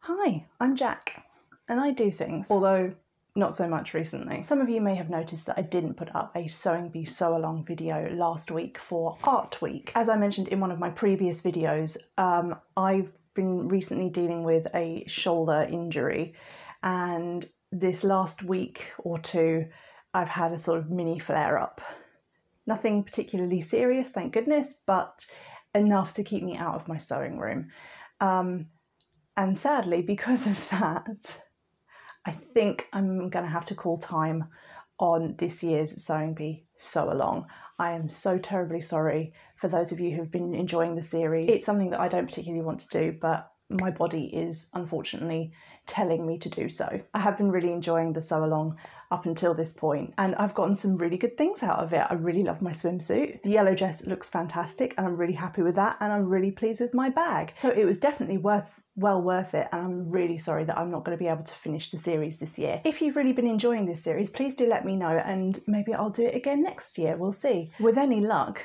Hi, I'm Jack, and I do things, although not so much recently. Some of you may have noticed that I didn't put up a Sewing Bee Sew Along video last week for Art Week. As I mentioned in one of my previous videos, I've been recently dealing with a shoulder injury, and this last week or two I've had a sort of mini flare-up. Nothing particularly serious, thank goodness, but enough to keep me out of my sewing room. And sadly, because of that, I think I'm going to have to call time on this year's Sewing Bee Sew Along. I am so terribly sorry for those of you who've been enjoying the series. It's something that I don't particularly want to do, but my body is unfortunately telling me to do so. I have been really enjoying the sew along up until this point, and I've gotten some really good things out of it. I really love my swimsuit. The yellow dress looks fantastic and I'm really happy with that, and I'm really pleased with my bag. So it was definitely well worth it, and I'm really sorry that I'm not going to be able to finish the series this year. If you've really been enjoying this series, please do let me know, and maybe I'll do it again next year, we'll see. With any luck,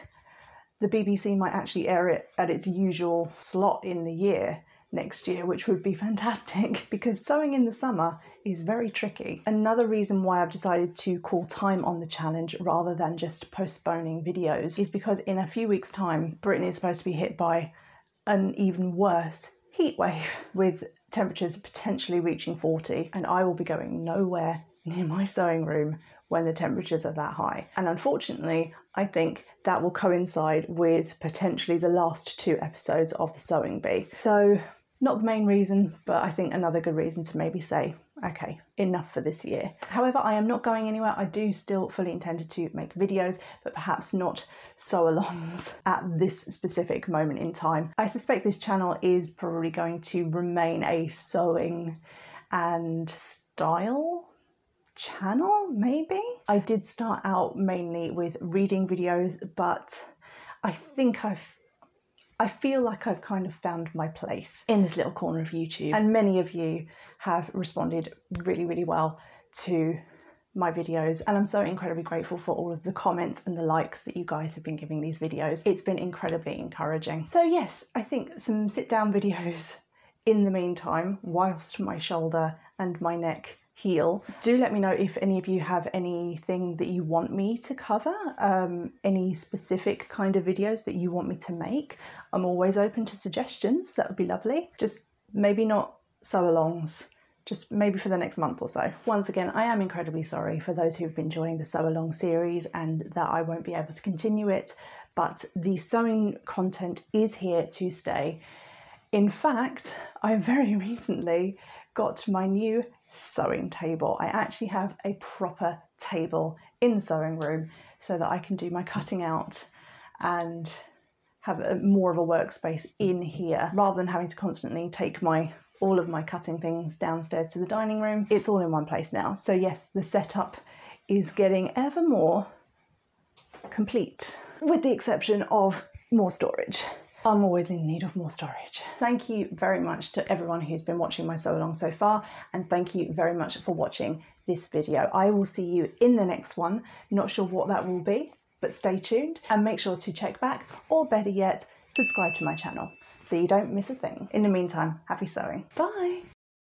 the BBC might actually air it at its usual slot in the year next year, which would be fantastic, because sewing in the summer is very tricky. Another reason why I've decided to call time on the challenge rather than just postponing videos is because in a few weeks' time, Britain is supposed to be hit by an even worse heat wave with temperatures potentially reaching 40, and I will be going nowhere near my sewing room when the temperatures are that high. And unfortunately, I think that will coincide with potentially the last 2 episodes of the Sewing Bee. So not the main reason, but I think another good reason to maybe say, okay, enough for this year. However, I am not going anywhere. I do still fully intend to make videos, but perhaps not sew-alongs at this specific moment in time. I suspect this channel is probably going to remain a sewing and style channel, maybe? I did start out mainly with reading videos, but I think I feel like I've kind of found my place in this little corner of YouTube, and many of you have responded really, really well to my videos, and I'm so incredibly grateful for all of the comments and the likes that you guys have been giving these videos. It's been incredibly encouraging. So yes, I think some sit-down videos in the meantime, whilst my shoulder and my neck heal. Do let me know if any of you have anything that you want me to cover, any specific kind of videos that you want me to make. I'm always open to suggestions, that would be lovely. Just maybe not sew-alongs, just maybe for the next month or so. Once again, I am incredibly sorry for those who've been enjoying the sew-along series and that I won't be able to continue it, but the sewing content is here to stay. In fact, I very recently got my new sewing table. I actually have a proper table in the sewing room so that I can do my cutting out and have more of a workspace in here rather than having to constantly take all of my cutting things downstairs to the dining room. It's all in one place now. So yes, the setup is getting ever more complete, with the exception of more storage. I'm always in need of more storage. Thank you very much to everyone who's been watching my sew along so far, and thank you very much for watching this video. I will see you in the next one. Not sure what that will be, but stay tuned and make sure to check back, or better yet, subscribe to my channel so you don't miss a thing. In the meantime, happy sewing. Bye.